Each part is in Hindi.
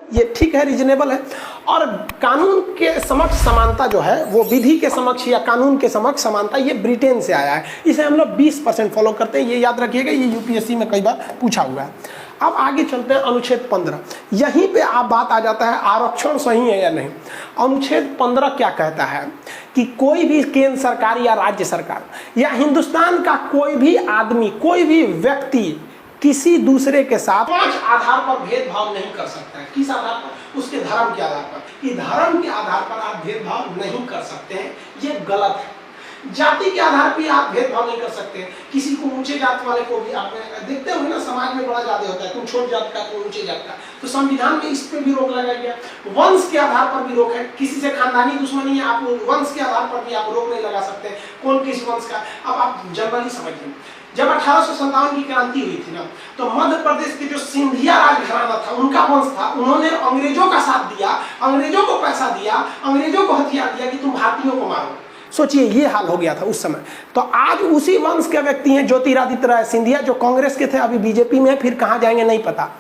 ये ठीक है, रीजनेबल है। और कानून के समक्ष समानता जो है वो विधि के समक्ष या कानून के समक्ष समानता, ये ब्रिटेन से आया है। इसे हम लोग 20% फॉलो करते हैं, ये याद रखिएगा, ये यूपीएससी में कई बार पूछा हुआ है। अब आगे चलते हैं अनुच्छेद 15। यहीं पे आप बात आ जाता है आरक्षण सही है या नहीं। अनुच्छेद 15 क्या कहता है कि कोई भी केंद्र सरकार या राज्य सरकार या हिंदुस्तान का कोई भी आदमी, कोई भी व्यक्ति किसी दूसरे के साथ पांच आधार पर भेदभाव नहीं कर सकता है। किस आधार पर? उसके धर्म के आधार पर। कि धर्म के आधार पर आप भेदभाव नहीं कर सकते हैं, ये गलत है। जाति के आधार पर आप भेदभाव नहीं कर सकते हैं। किसी को ऊंचे जात वाले को भी आप देखते हो ना, समाज में बड़ा ज्यादा होता है, तुम छोट जात का, तुम ऊंचे जात का, तो संविधान में इस पे भी रोक लगाया गया। वंश के आधार पर भी रोक है, किसी से खानदानी दुश्मनी है, आप वंश के आधार पर भी आप रोक नहीं लगा सकते कौन किस वंश का। अब आप जनरली समझिए, जब 1857 की क्रांति हुई थी ना, तो मध्य प्रदेश के जो सिंधिया राजघराना था, उनका वंश था, उन्होंने अंग्रेजों का साथ दिया, अंग्रेजों को पैसा दिया, अंग्रेजों को हथियार दिया कि तुम भारतीयों को मारो। सोचिए ये हाल हो गया था उस समय। तो आज उसी वंश के व्यक्ति हैं ज्योतिरादित्य राय सिंधिया, जो कांग्रेस के थे, अभी बीजेपी में, फिर कहां जाएंगे नहीं पता।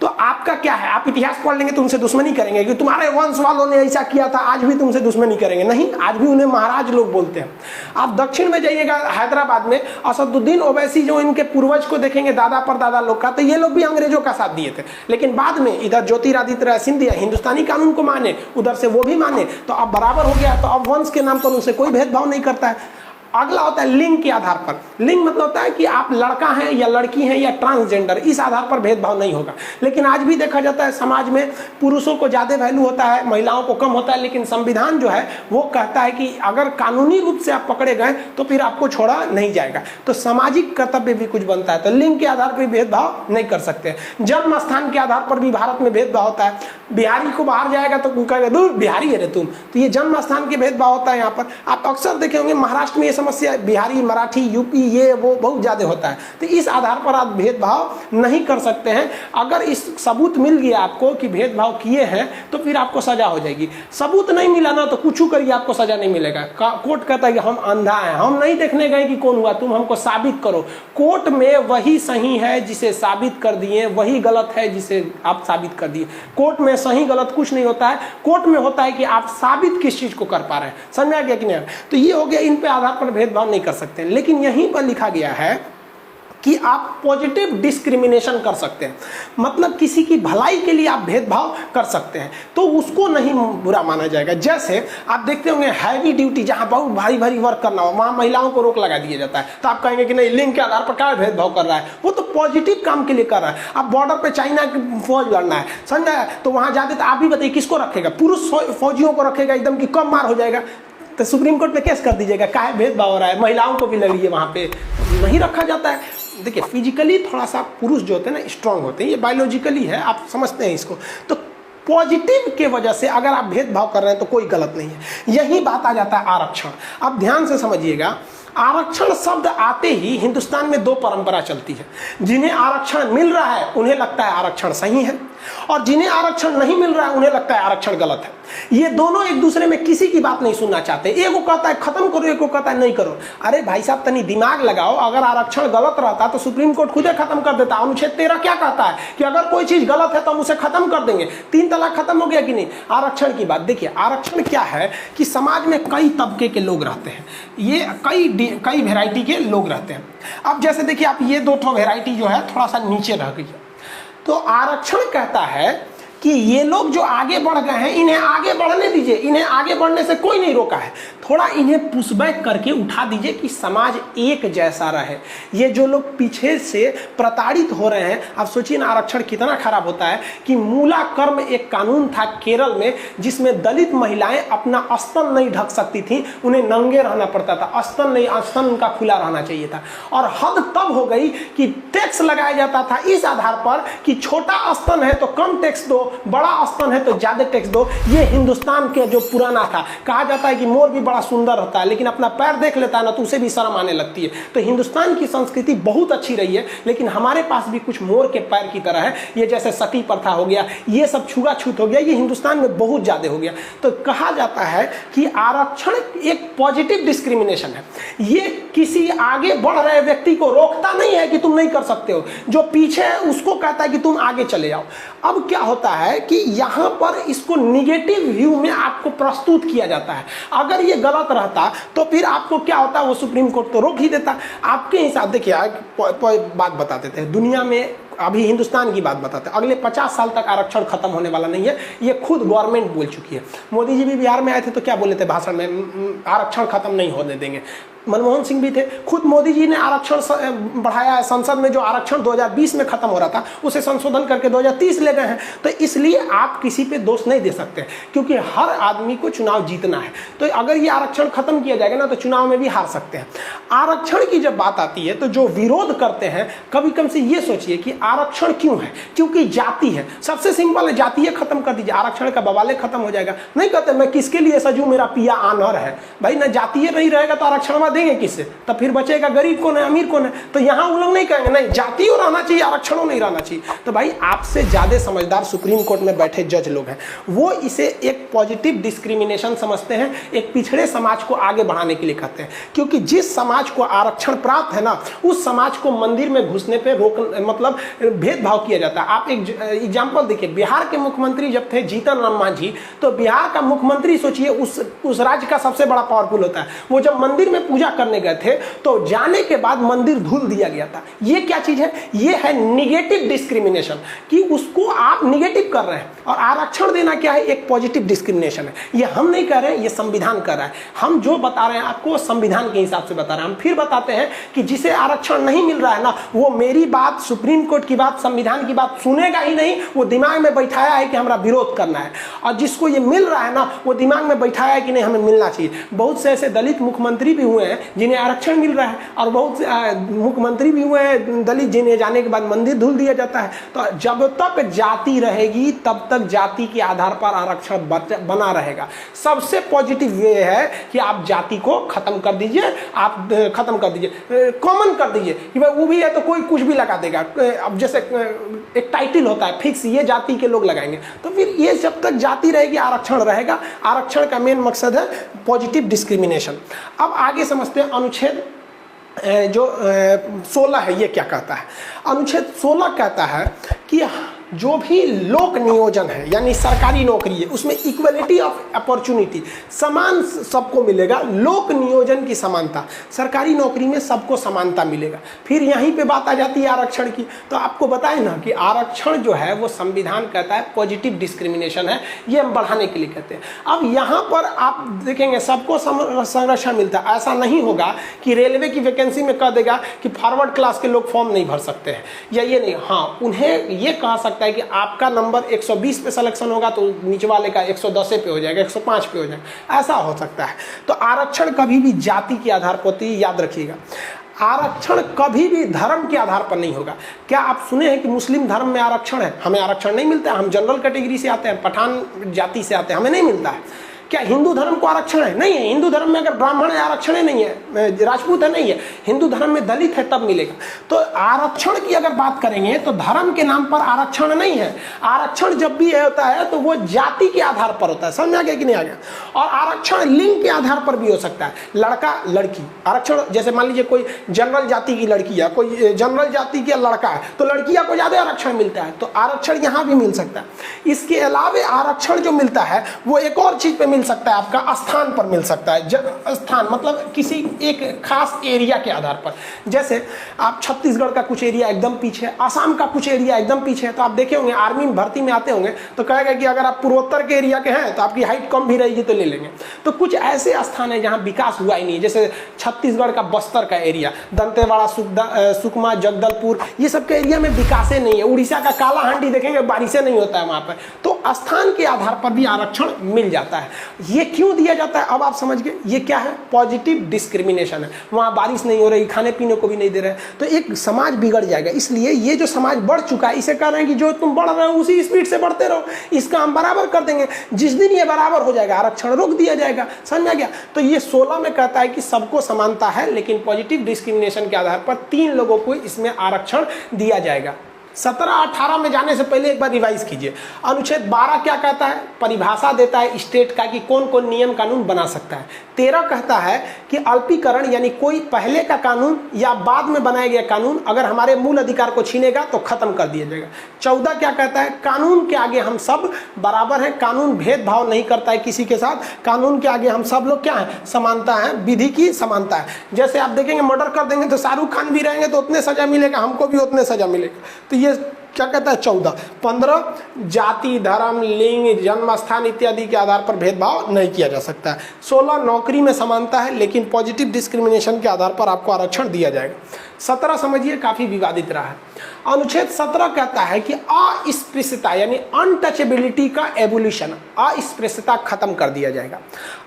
तो आपका क्या है, आप इतिहास पढ़ लेंगे तो उनसे दुश्मनी करेंगे कि तुम्हारे वंश वालों ने ऐसा किया था, आज भी तुमसे दुश्मनी करेंगे? नहीं, आज भी उन्हें महाराज लोग बोलते हैं। आप दक्षिण में जाइएगा, हैदराबाद में असदुद्दीन ओवैसी, जो इनके पूर्वज को देखेंगे, दादा पर दादा लोग का, तो ये लोग भी अंग्रेजों का साथ दिए थे। लेकिन बाद में इधर ज्योतिरादित्य राय सिंधिया हिंदुस्तानी कानून को माने, उधर से वो भी माने, तो अब बराबर हो गया। तो अब वंश के नाम पर उनसे कोई भेदभाव नहीं करता है। अगला होता है लिंग के आधार पर। लिंग मतलब होता है कि आप लड़का हैं या लड़की हैं या ट्रांसजेंडर, इस आधार पर भेदभाव नहीं होगा। लेकिन आज भी देखा जाता है समाज में पुरुषों को ज्यादा वैल्यू होता है, महिलाओं को कम होता है। लेकिन संविधान जो है वो कहता है कि अगर कानूनी रूप से आप पकड़े गए तो फिर आपको छोड़ा नहीं जाएगा। तो सामाजिक कर्तव्य भी कुछ बनता है। तो लिंग के आधार पर भेदभाव नहीं कर सकते। जन्म स्थान के आधार पर भी भारत में भेदभाव होता है। बिहारी को बाहर जाएगा तो कहेगा दूर बिहारी है रे तुम, तो ये जन्म स्थान के भेदभाव होता है। यहाँ पर आप अक्सर देखे होंगे महाराष्ट्र में ये समस्या, बिहारी, मराठी, यूपी, ये वो बहुत ज्यादा होता है। तो इस आधार पर आप भेदभाव नहीं कर सकते हैं। अगर इस सबूत मिल गया आपको कि भेदभाव किए हैं तो फिर आपको सजा हो जाएगी। सबूत नहीं मिला ना तो कुछ करिए, आपको सजा नहीं मिलेगा। कोर्ट कहता है कि हम अंधा हैं, हम नहीं देखने गए कि कौन हुआ, तुम हमको साबित करो। कोर्ट में वही सही है जिसे साबित कर दिए, वही गलत है जिसे आप साबित कर दिए। कोर्ट में सही गलत कुछ नहीं होता है। कोर्ट में होता है कि आप साबित किस चीज को कर पा रहे हैं। समझ में आ गया कि नहीं? तो ये हो गया, इन पे आधार पर भेदभाव नहीं कर सकते। लेकिन यहीं पर लिखा गया है कि आप पॉजिटिव डिस्क्रिमिनेशन कर सकते हैं, मतलब किसी की भलाई के लिए आप भेदभाव कर सकते हैं, तो उसको नहीं बुरा माना जाएगा। जैसे आप देखते होंगे हैवी ड्यूटी, जहां बहुत भारी भारी वर्क करना हो, वहां महिलाओं को रोक लगा दिया जाता है। तो आप कहेंगे कि नहीं, लिंग के आधार पर क्या भेदभाव कर रहा है, वो तो पॉजिटिव काम के लिए कर रहा है। आप बॉर्डर पे चाइना की फौज लड़ना है, समझा, तो वहां जाते तो आप भी बताइए किसको रखेगा? पुरुष फौजियों को रखेगा एकदम कि कम मार हो जाएगा, तो सुप्रीम कोर्ट में केस कर दीजिएगा, काहे भेदभाव हो रहा है, महिलाओं को भी लड़िए, वहां पे नहीं रखा जाता है। देखिए फिजिकली थोड़ा सा पुरुष जो होते हैं ना स्ट्रांग होते हैं, ये बायोलॉजिकली है, आप समझते हैं इसको। तो पॉजिटिव के वजह से अगर आप भेदभाव कर रहे हैं तो कोई गलत नहीं है। यही बात आ जाता है आरक्षण। अब ध्यान से समझिएगा, आरक्षण शब्द आते ही हिंदुस्तान में दो परंपरा चलती है। जिन्हें आरक्षण मिल रहा है उन्हें लगता है आरक्षण सही है, और जिन्हें आरक्षण नहीं मिल रहा है उन्हें लगता है आरक्षण गलत है। ये दोनों एक दूसरे में किसी की बात नहीं सुनना चाहते। एक को कहता है खत्म करो, एक को कहता है नहीं करो। अरे भाई साहब तनी दिमाग लगाओ, अगर आरक्षण गलत रहता तो सुप्रीम कोर्ट खुद खत्म कर देता। अनुच्छेद 13 क्या कहता है कि अगर कोई चीज गलत है तो हम उसे खत्म कर देंगे। 3 तलाक खत्म हो गया कि नहीं? आरक्षण की बात देखिए, आरक्षण क्या है कि समाज में कई तबके के लोग रहते हैं, ये कई वैरायटी के लोग रहते हैं। अब जैसे देखिए आप ये 2 वैरायटी जो है थोड़ा सा नीचे रह गई है, तो आरक्षण कहता है कि ये लोग जो आगे बढ़ गए हैं इन्हें आगे बढ़ने दीजिए, इन्हें आगे बढ़ने से कोई नहीं रोका है, थोड़ा इन्हें पुशबैक करके उठा दीजिए कि समाज एक जैसा रहे। ये जो लोग पीछे से प्रताड़ित हो रहे हैं, आप सोचिए ना आरक्षण कितना खराब होता है कि मूला कर्म एक कानून था केरल में, जिसमें दलित महिलाएं अपना स्तन नहीं ढक सकती थी, उन्हें नंगे रहना पड़ता था, स्तन नहीं, स्तन उनका खुला रहना चाहिए था। और हद तब हो गई कि टैक्स लगाया जाता था इस आधार पर कि छोटा स्तन है तो कम टैक्स दो, बड़ा स्तन है तो ज्यादा टैक्स दो। ये हिंदुस्तान के जो पुराना था, कहा जाता है कि मोर भी बड़ा बड़ा सुंदर होता है, लेकिन अपना पैर देख लेता है ना तो उसे भी शर्म आने लगती है। तो हिंदुस्तान की संस्कृति बहुत अच्छी रही है, लेकिन हमारे पास भी कुछ मोर के पैर की तरह है। ये जैसे सती प्रथा हो गया, ये सब छुआछूत हो गया, ये हिंदुस्तान में बहुत ज़्यादा हो गया। तो कहा जाता है कि आरक्षण एक पॉजिटिव डिस्क्रिमिनेशन है। ये किसी आगे बढ़ रहे व्यक्ति को रोकता नहीं है कि तुम नहीं कर सकते हो, जो पीछे है उसको कहता है कि तुम आगे चले जाओ। अब क्या होता है कि यहाँ पर इसको निगेटिव व्यू में आपको प्रस्तुत किया जाता है। अगर ये गलत रहता तो फिर आपको क्या होता, वो सुप्रीम कोर्ट तो रोक ही देता। आपके हिसाब देखिए, बात बता देते हैं, दुनिया में अभी हिंदुस्तान की बात बताते हैं, अगले 50 साल तक आरक्षण खत्म होने वाला नहीं है, ये खुद गवर्नमेंट बोल चुकी है। मोदी जी भी बिहार में आए थे तो क्या बोले थे भाषण में, आरक्षण खत्म नहीं होने देंगे। मनमोहन सिंह भी थे, खुद मोदी जी ने आरक्षण बढ़ाया है। संसद में जो आरक्षण 2020 में खत्म हो रहा था उसे संशोधन करके 2030 ले गए हैं। तो इसलिए आप किसी पे दोष नहीं दे सकते, क्योंकि हर आदमी को चुनाव जीतना है। तो अगर ये आरक्षण खत्म किया जाएगा ना तो चुनाव में भी हार सकते हैं। आरक्षण की जब बात आती है तो जो विरोध करते हैं, कभी कभी से ये सोचिए कि आरक्षण क्यों है, क्योंकि जाति है। सबसे सिंपल है, जातीय खत्म कर दीजिए, आरक्षण का बवाले खत्म हो जाएगा। नहीं कहते मैं किसके लिए सजू, मेरा पिया आनर है। भाई ना जातीय नहीं रहेगा तो आरक्षण देंगे किससे, तो फिर बचेगा गरीब कौन है, अमीर कौन है। तो यहां वो लोग नहीं कहेंगे नहीं जातियों रहना चाहिए, आरक्षणों नहीं रहना चाहिए। तो भाई आपसे ज्यादा समझदार सुप्रीम कोर्ट में बैठे जज लोग हैं, वो इसे एक पॉजिटिव डिस्क्रिमिनेशन समझते हैं, एक पिछड़े समाज को आगे बढ़ाने के लिए कहते हैं। क्योंकि जिस समाज को आरक्षण प्राप्त है ना, उस समाज को मंदिर में घुसने पे रोक, मतलब भेदभाव किया जाता है। आप एक एग्जाम्पल देखिए, बिहार के मुख्यमंत्री जब थे जीतन राम मांझी, तो बिहार का मुख्यमंत्री सोचिए उस राज्य का सबसे बड़ा पावरफुल होता है, वो जब मंदिर में पूजा करने गए थे तो जाने के बाद मंदिर धुल दिया गया था। ये क्या चीज है, ये है निगेटिव डिस्क्रिमिनेशन, कि उसको आप निगेटिव कर रहे हैं। और आरक्षण देना क्या है, एक पॉजिटिव डिस्क्रिमिनेशन है। ये हम नहीं कर रहे हैं, ये संविधान कर रहा है। हम जो बता रहे हैं आपको संविधान के हिसाब से बता रहे हैं। हम फिर बताते हैं कि जिसे आरक्षण नहीं मिल रहा है ना, वो मेरी बात, सुप्रीम कोर्ट की बात, संविधान की बात सुनेगा ही नहीं, वो दिमाग में बैठाया है कि हमारा विरोध करना है। और जिसको ये मिल रहा है ना, वो दिमाग में बैठाया है कि नहीं हमें मिलना चाहिए। बहुत से ऐसे दलित मुख्यमंत्री भी हुए हैं जिन्हें आरक्षण मिल रहा है, और बहुत मुख्यमंत्री भी हुए हैं दलित जिन्हें जाने के बाद मंदिर धुल दिया जाता है। तो जब तक जाति रहेगी तब तक जाति के आधार पर आरक्षण बना रहेगा। सबसे पॉजिटिव वे है कि आप जाति को खत्म कर दीजिए, आप खत्म कर दीजिए, कॉमन कर दीजिए कि भाई वो भी है तो कोई कुछ भी लगा देगा। अब जैसे एक टाइटल होता है फिक्स, ये जाति के लोग लगाएंगे, तो फिर ये जब तक जाति रहेगी आरक्षण रहेगा। आरक्षण का मेन मकसद है पॉजिटिव डिस्क्रिमिनेशन। अब आगे समझते हैं अनुच्छेद जो 16 है, ये क्या कहता है। अनुच्छेद 16 कहता है कि जो भी लोक नियोजन है, यानी सरकारी नौकरी है, उसमें इक्वलिटी ऑफ अपॉर्चुनिटी, समान सबको मिलेगा। लोक नियोजन की समानता, सरकारी नौकरी में सबको समानता मिलेगा। फिर यहीं पे बात आ जाती है आरक्षण की। तो आपको बताएं ना कि आरक्षण जो है वो संविधान कहता है पॉजिटिव डिस्क्रिमिनेशन है, ये हम बढ़ाने के लिए कहते हैं। अब यहाँ पर आप देखेंगे सबको संरक्षण मिलता है। ऐसा नहीं होगा कि रेलवे की वैकेंसी में कह देगा कि फॉरवर्ड क्लास के लोग फॉर्म नहीं भर सकते हैं, या ये नहीं। हाँ, उन्हें ये कह सकता है कि आपका नंबर 120 पे सिलेक्शन होगा तो नीचे वाले का 110 पे हो जाएगा, 105 पे हो जाएगा, ऐसा हो सकता है। तो आरक्षण कभी भी जाति के आधार पर, याद रखिएगा, आरक्षण कभी भी धर्म के आधार पर नहीं होगा। क्या आप सुने हैं कि मुस्लिम धर्म में आरक्षण है? हमें आरक्षण नहीं मिलता है, हम जनरल कैटेगरी से आते हैं, पठान जाति से आते हैं, हमें नहीं मिलता है। क्या हिंदू धर्म को आरक्षण है? नहीं है। हिंदू धर्म में अगर ब्राह्मण है आरक्षण नहीं है, राजपूत है नहीं है। हिंदू धर्म में दलित है तब मिलेगा। तो आरक्षण की अगर बात करेंगे तो धर्म के नाम पर आरक्षण नहीं है। आरक्षण जब भी होता है तो वो जाति के आधार पर होता है। समझ में आ गया कि नहीं आ गया? और आरक्षण लिंग के आधार पर भी हो सकता है, लड़का लड़की आरक्षण। जैसे मान लीजिए कोई जनरल जाति की लड़की है, कोई जनरल जाति का लड़का है, तो लड़कियां को ज्यादा आरक्षण मिलता है, तो आरक्षण यहाँ भी मिल सकता है। इसके अलावा आरक्षण जो मिलता है वो एक और चीज पे मिल सकता है, आपका स्थान पर मिल सकता है। स्थान मतलब किसी एक खास एरिया के आधार पर। जैसे आप छत्तीसगढ़ का कुछ एरिया एकदम पीछे, असम का कुछ एरिया एकदम पीछे है, तो आप देखे होंगे आर्मी भर्ती में आते होंगे तो कहेगा कि अगर आप पूर्वोत्तर के एरिया के हैं तो आपकी हाइट कम भी रहेगी तो ले लेंगे। तो कुछ ऐसे स्थान है जहां विकास हुआ ही नहीं, जैसे छत्तीसगढ़ का बस्तर का एरिया, दंतेवाड़ा, सुकमा, जगदलपुर, ये सब के एरिया में विकास नहीं है। उड़ीसा का कालाहांडी देखेंगे बारिशें नहीं होता है वहां पर। तो स्थान के आधार पर भी आरक्षण मिल जाता है। ये क्यों दिया जाता है अब आप समझ गए, ये क्या है, पॉजिटिव डिस्क्रिमिनेशन है। वहाँ बारिश नहीं हो रही, खाने पीने को भी नहीं दे रहे, तो एक समाज बिगड़ जाएगा। इसलिए ये जो समाज बढ़ चुका है इसे कह रहे हैं कि जो तुम बढ़ रहे हो उसी स्पीड से बढ़ते रहो, इसका हम बराबर कर देंगे। जिस दिन ये बराबर हो जाएगा आरक्षण रोक दिया जाएगा। समझ में आ गया? तो ये 16 में कहता है कि सबको समानता है, लेकिन पॉजिटिव डिस्क्रिमिनेशन के आधार पर 3 लोगों को इसमें आरक्षण दिया जाएगा। 17-18 में जाने से पहले एक बार रिवाइज कीजिए। अनुच्छेद 12 क्या कहता है, परिभाषा देता है स्टेट का कि कौन कौन नियम कानून बना सकता है। 13 कहता है कि अल्पीकरण यानी कोई पहले का कानून या बाद में बनाया गया कानून अगर हमारे मूल अधिकार को छीनेगा तो खत्म कर दिया जाएगा। 14 क्या कहता है, कानून के आगे हम सब बराबर हैं, कानून भेदभाव नहीं करता है किसी के साथ, कानून के आगे हम सब लोग क्या है, समानता है, विधि की समानता है। जैसे आप देखेंगे मर्डर कर देंगे तो शाहरुख खान भी रहेंगे तो उतने सजा मिलेगा, हमको भी उतने सजा मिलेगा। तो ये क्या कहता है 14। 15 जाति, धर्म, लिंग, जन्म स्थान इत्यादि के आधार पर भेदभाव नहीं किया जा सकता है। 16 नौकरी में समानता है, लेकिन पॉजिटिव डिस्क्रिमिनेशन के आधार पर आपको आरक्षण दिया जाएगा। 17 समझिए काफी विवादित रहा है। अनुच्छेद 17 कहता है कि अस्पृश्यता यानी अनटचेबिलिटी का एवोल्यूशन, अस्पृश्यता खत्म कर दिया जाएगा।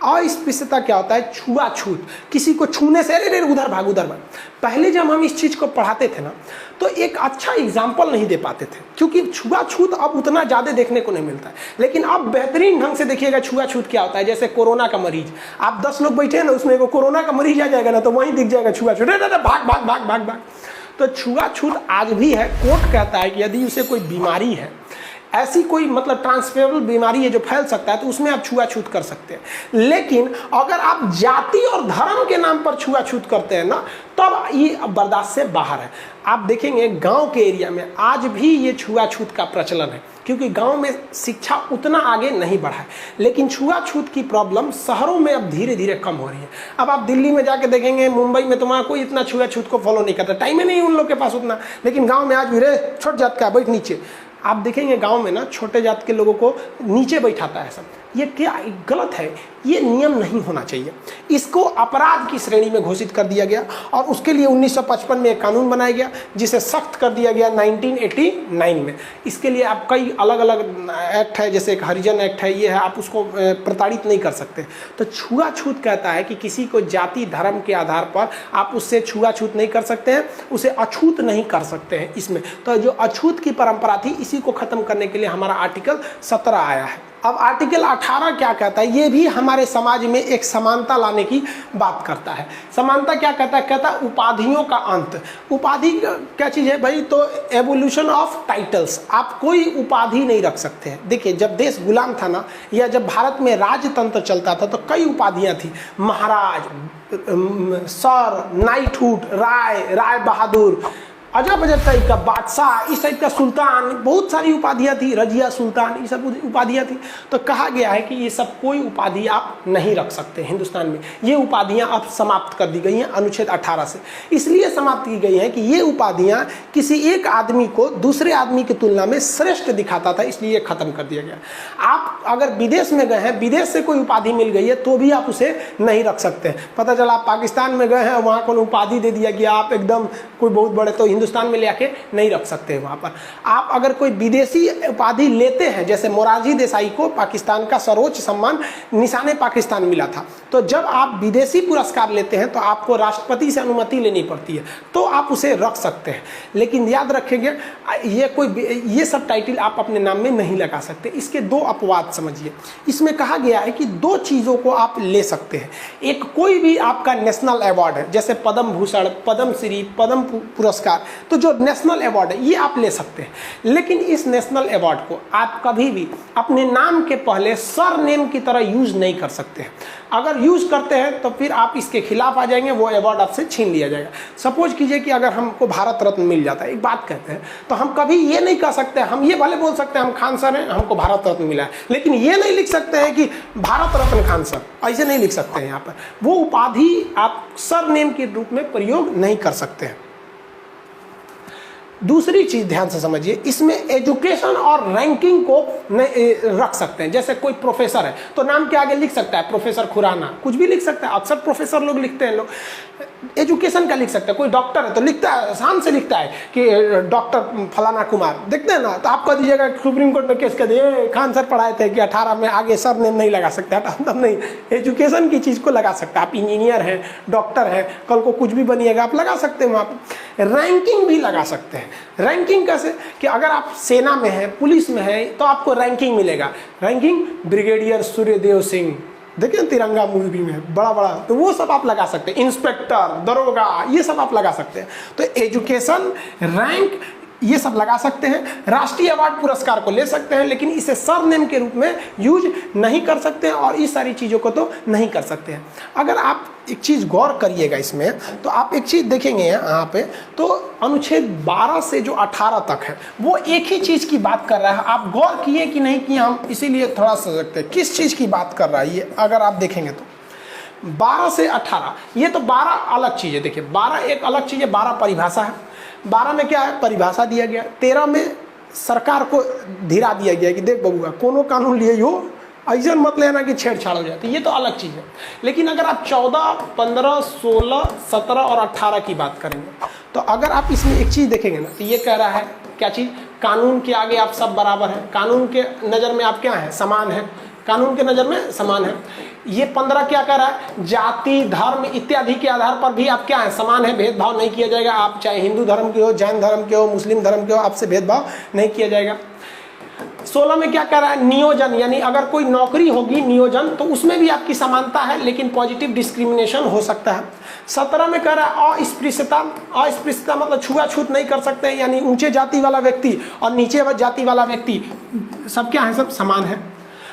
अस्पृश्यता क्या होता है, छुआछूत, किसी को छूने से अरे उधर भाग उधर भाग। पहले जब हम इस चीज को पढ़ाते थे ना तो एक अच्छा एग्जाम्पल नहीं दे पाते थे, क्योंकि छुआछूत अब उतना ज्यादा देखने को नहीं मिलता है। लेकिन अब बेहतरीन ढंग से देखिएगा छुआछूत क्या होता है। जैसे कोरोना का मरीज, आप 10 लोग बैठे हैं ना, उसमें एगो कोरोना का मरीज आ जाएगा ना तो वहीं दिख जाएगा छुआछूत, भाग भाग भाग भाग भाग। तो छुआछूत आज भी है। कोर्ट कहता है कि यदि उसे कोई बीमारी है, ऐसी कोई मतलब ट्रांसफरेबल बीमारी है जो फैल सकता है, तो उसमें आप छुआछूत कर सकते हैं। लेकिन अगर आप जाति और धर्म के नाम पर छुआछूत करते हैं ना, तब ये बर्दाश्त से बाहर है। आप देखेंगे गांव के एरिया में आज भी ये छुआछूत का प्रचलन है, क्योंकि गांव में शिक्षा उतना आगे नहीं बढ़ा है। लेकिन छुआछूत की प्रॉब्लम शहरों में अब धीरे धीरे कम हो रही है। अब आप दिल्ली में जाके देखेंगे, मुंबई में, तो वहाँ कोई इतना छुआछूत को फॉलो नहीं करता, टाइम ही नहीं उन लोग के पास उतना। लेकिन गाँव में आज भी रे छोट जात का बैठ नीचे, आप देखेंगे गांव में ना छोटे जात के लोगों को नीचे बैठाता है सब। ये क्या गलत है, ये नियम नहीं होना चाहिए। इसको अपराध की श्रेणी में घोषित कर दिया गया और उसके लिए 1955 में एक कानून बनाया गया जिसे सख्त कर दिया गया 1989 में। इसके लिए आप कई अलग अलग एक्ट है, जैसे एक हरिजन एक्ट है, ये है, आप उसको प्रताड़ित नहीं कर सकते। तो छुआछूत कहता है कि किसी को जाति धर्म के आधार पर आप उससे छुआछूत नहीं कर सकते हैं, उसे अछूत नहीं कर सकते हैं इसमें। तो जो अछूत की परंपरा थी, इसी को खत्म करने के लिए हमारा आर्टिकल 17 आया है। अब आर्टिकल 18 क्या कहता है, ये भी हमारे समाज में एक समानता लाने की बात करता है। समानता क्या कहता है, कहता है उपाधियों का अंत। उपाधि क्या चीज़ है भाई, तो एवोल्यूशन ऑफ टाइटल्स। आप कोई उपाधि नहीं रख सकते हैं। देखिए जब देश गुलाम था ना, या जब भारत में राजतंत्र चलता था, तो कई उपाधियाँ थी, महाराज, सर, नाइटहुड, राय बहादुर, अजब अजब टाइप का, बादशाह, इस टाइप का, सुल्तान, बहुत सारी उपाधियाँ थी, रजिया सुल्तान, ये सब उपाधियाँ थी। तो कहा गया है कि ये सब कोई उपाधि आप नहीं रख सकते हिंदुस्तान में। ये उपाधियाँ अब समाप्त कर दी गई हैं अनुच्छेद 18 से। इसलिए समाप्त की गई हैं कि ये उपाधियाँ किसी एक आदमी को दूसरे आदमी की तुलना में श्रेष्ठ दिखाता था, इसलिए ये खत्म कर दिया गया। आप अगर विदेश में गए हैं, विदेश से कोई उपाधि मिल गई है, तो भी आप उसे नहीं रख सकते। पता चला आप पाकिस्तान में गए हैं, वहाँ को उपाधि दे दिया गया, आप एकदम कोई बहुत बड़े, तो हिंदुस्तान में ले आके नहीं रख सकते हैं वहाँ पर। आप अगर कोई विदेशी उपाधि लेते हैं, जैसे मोरारजी देसाई को पाकिस्तान का सर्वोच्च सम्मान निशाने पाकिस्तान मिला था, तो जब आप विदेशी पुरस्कार लेते हैं तो आपको राष्ट्रपति से अनुमति लेनी पड़ती है, तो आप उसे रख सकते हैं। लेकिन याद रखेंगे ये सब टाइटल आप अपने नाम में नहीं लगा सकते। इसके 2 अपवाद समझिए। इसमें कहा गया है कि 2 चीज़ों को आप ले सकते हैं। एक, कोई भी आपका नेशनल अवार्ड है, जैसे पद्म भूषण, पद्म श्री, पद्म पुरस्कार, तो जो नेशनल अवार्ड है ये आप ले सकते हैं। लेकिन इस नेशनल अवार्ड को आप कभी भी अपने नाम के पहले सर नेम की तरह यूज नहीं कर सकते हैं। अगर यूज करते हैं तो फिर आप इसके खिलाफ आ जाएंगे, वो अवार्ड आपसे छीन लिया जाएगा। सपोज कीजिए कि अगर हमको भारत रत्न मिल जाता है, एक बात कहते हैं, तो हम कभी ये नहीं कह सकते, हम ये भले बोल सकते हैं हम खान सर हैं, हमको भारत रत्न मिला है, लेकिन ये नहीं लिख सकते हैं कि भारत रत्न खान सर, ऐसे नहीं लिख सकते हैं। यहाँ पर वो उपाधि आप सर नेम के रूप में प्रयोग नहीं कर सकते हैं। दूसरी चीज ध्यान से समझिए, इसमें एजुकेशन और रैंकिंग को रख सकते हैं। जैसे कोई प्रोफेसर है तो नाम के आगे लिख सकता है प्रोफेसर खुराना, कुछ भी लिख सकता है, अक्सर प्रोफेसर लोग लिखते हैं, लोग एजुकेशन का लिख सकते हैं। कोई डॉक्टर है तो लिखता है, आसान से लिखता है कि डॉक्टर फलाना कुमार, देखते हैं ना। तो आप कह दीजिएगा सुप्रीम कोर्ट में केस कर दिए, खान सर पढ़ाए थे कि 18 में आगे सर नेम नहीं लगा सकते, तब नहीं, एजुकेशन की चीज़ को लगा सकते हैं। आप इंजीनियर हैं, डॉक्टर हैं, कल को कुछ भी बनिएगा आप लगा सकते हैं वहाँ पर। रैंकिंग भी लगा सकते हैं। रैंकिंग कैसे कि अगर आप सेना में हैं, पुलिस में हैं, तो आपको रैंकिंग मिलेगा। रैंकिंग ब्रिगेडियर सूर्यदेव सिंह, देखिए तिरंगा मूवी में बड़ा बड़ा, तो वो सब आप लगा सकते हैं। इंस्पेक्टर, दरोगा, ये सब आप लगा सकते हैं। तो एजुकेशन, रैंक, ये सब लगा सकते हैं। राष्ट्रीय अवार्ड पुरस्कार को ले सकते हैं, लेकिन इसे सरनेम के रूप में यूज नहीं कर सकते हैं, और इस सारी चीज़ों को तो नहीं कर सकते हैं। अगर आप एक चीज़ गौर करिएगा इसमें, तो आप एक चीज़ देखेंगे यहाँ पे, तो अनुच्छेद 12 से जो 18 तक है वो एक ही चीज़ की बात कर रहा है। आप गौर किए कि नहीं किए, हम इसीलिए थोड़ा सजगते हैं किस चीज़ की बात कर रहा है ये। अगर आप देखेंगे तो 12 से 18, ये तो 12 अलग चीज़ है। देखिए 12 एक अलग चीज़ है, 12 परिभाषा है। 12 में क्या है, परिभाषा दिया गया। 13 में सरकार को धीरा दिया गया कि देख बबुआ, कोनो कानून लिए हो ऐसा मत लेना कि छेड़छाड़ हो जाए, तो ये तो अलग चीज़ है। लेकिन अगर आप 14, 15, 16, 17 और 18 की बात करेंगे, तो अगर आप इसमें एक चीज़ देखेंगे ना, तो ये कह रहा है क्या चीज़, कानून के आगे आप सब बराबर हैं, कानून के नज़र में आप क्या हैं, समान हैं, कानून के नज़र में समान है। ये 15 क्या कह रहा है, जाति, धर्म इत्यादि के आधार पर भी आप क्या हैं, समान है, भेदभाव नहीं किया जाएगा। आप चाहे हिंदू धर्म के हो, जैन धर्म के हो, मुस्लिम धर्म के हो, आपसे भेदभाव नहीं किया जाएगा। 16 में क्या कह रहा है, नियोजन, यानी अगर कोई नौकरी होगी नियोजन, तो उसमें भी आपकी समानता है, लेकिन पॉजिटिव डिस्क्रिमिनेशन हो सकता है। 17 में कह रहा है अस्पृश्यता। अस्पृश्यता मतलब छुआछूत नहीं कर सकते, यानी ऊंचे जाति वाला व्यक्ति और नीचे जाति वाला व्यक्ति सब क्या है, सब समान है।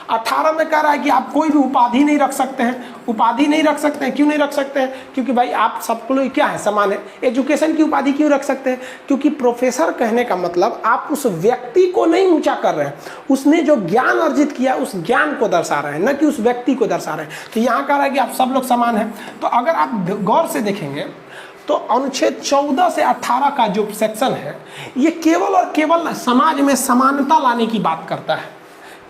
18 में कह रहा है कि आप कोई भी उपाधि नहीं रख सकते हैं। उपाधि नहीं रख सकते हैं, क्यों नहीं रख सकते हैं, क्योंकि भाई आप सबको लोग क्या है, समान है। एजुकेशन की उपाधि क्यों रख सकते हैं, क्योंकि प्रोफेसर कहने का मतलब आप उस व्यक्ति को नहीं ऊंचा कर रहे हैं, उसने जो ज्ञान अर्जित किया उस ज्ञान को दर्शा रहे हैं, न कि उस व्यक्ति को दर्शा रहे हैं। तो यहाँ कह रहा है कि आप सब लोग समान हैं। तो अगर आप गौर से देखेंगे तो अनुच्छेद 14 से 18 का जो सेक्शन है, ये केवल और केवल समाज में समानता लाने की बात करता है,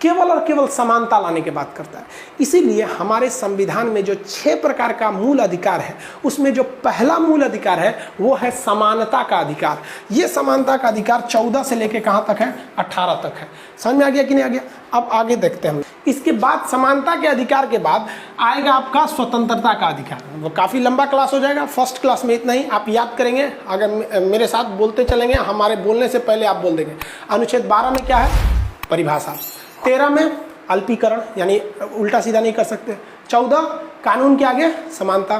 केवल और केवल समानता लाने की बात करता है। इसीलिए हमारे संविधान में जो 6 प्रकार का मूल अधिकार है, उसमें जो पहला मूल अधिकार है वो है समानता का अधिकार। ये समानता का अधिकार 14 से लेके कहाँ तक है, 18 तक है। समझ में आ गया कि नहीं आ गया। अब आगे देखते हैं हम। इसके बाद समानता के अधिकार के बाद आएगा आपका स्वतंत्रता का अधिकार। वो काफ़ी लंबा क्लास हो जाएगा, फर्स्ट क्लास में इतना ही आप याद करेंगे। अगर मेरे साथ बोलते चलेंगे, हमारे बोलने से पहले आप बोल देंगे। अनुच्छेद 12 में क्या है, परिभाषा। 13 में अल्पीकरण, यानी उल्टा सीधा नहीं कर सकते। 14 कानून के आगे समानता।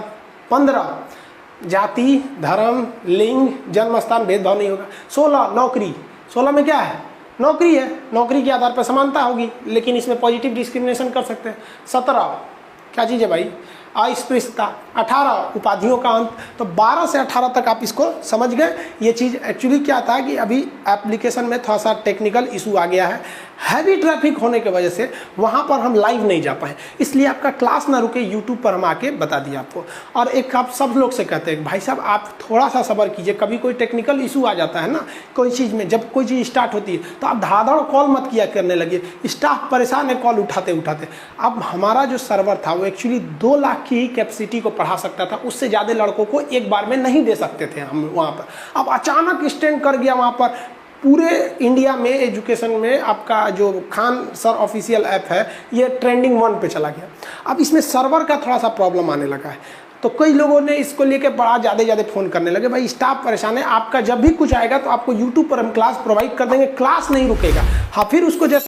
15 जाति, धर्म, लिंग, जन्म स्थान भेदभाव नहीं होगा। 16 नौकरी। 16 में क्या है, नौकरी है, नौकरी के आधार पर समानता होगी, लेकिन इसमें पॉजिटिव डिस्क्रिमिनेशन कर सकते हैं। 17 क्या चीज़ है भाई, अस्पृश्यता। 18 उपाधियों का अंत। तो 12 से 18 तक आप इसको समझ गए। ये चीज़ एक्चुअली क्या था कि अभी एप्लीकेशन में थोड़ा सा टेक्निकल इशू आ गया है, हैवी ट्रैफिक होने की वजह से वहाँ पर हम लाइव नहीं जा पाए, इसलिए आपका क्लास ना रुके, यूट्यूब पर हम आके बता दिया आपको। और एक आप सब लोग से कहते हैं भाई साहब आप थोड़ा सा सब्र कीजिए, कभी कोई टेक्निकल इशू आ जाता है ना कोई चीज़ में, जब कोई चीज़ स्टार्ट होती है तो आप धाड़ाधड़ कॉल मत किया करने लगे। स्टाफ परेशान है कॉल उठाते उठाते। अब हमारा जो सर्वर था वो एक्चुअली 2 लाख की ही कैपेसिटी को बढ़ा सकता था, उससे ज़्यादा लड़कों को एक बार में नहीं दे सकते थे हम वहाँ पर। अब अचानक स्टैंड कर गया वहाँ पर। पूरे इंडिया में एजुकेशन में आपका जो खान सर ऑफिशियल ऐप है ये ट्रेंडिंग 1 पे चला गया। अब इसमें सर्वर का थोड़ा सा प्रॉब्लम आने लगा है, तो कई लोगों ने इसको लेके बड़ा ज़्यादा फ़ोन करने लगे, भाई स्टाफ परेशान है, आपका जब भी कुछ आएगा तो आपको यूट्यूब पर हम क्लास प्रोवाइड कर देंगे, क्लास नहीं रुकेगा। हाँ फिर उसको जैसे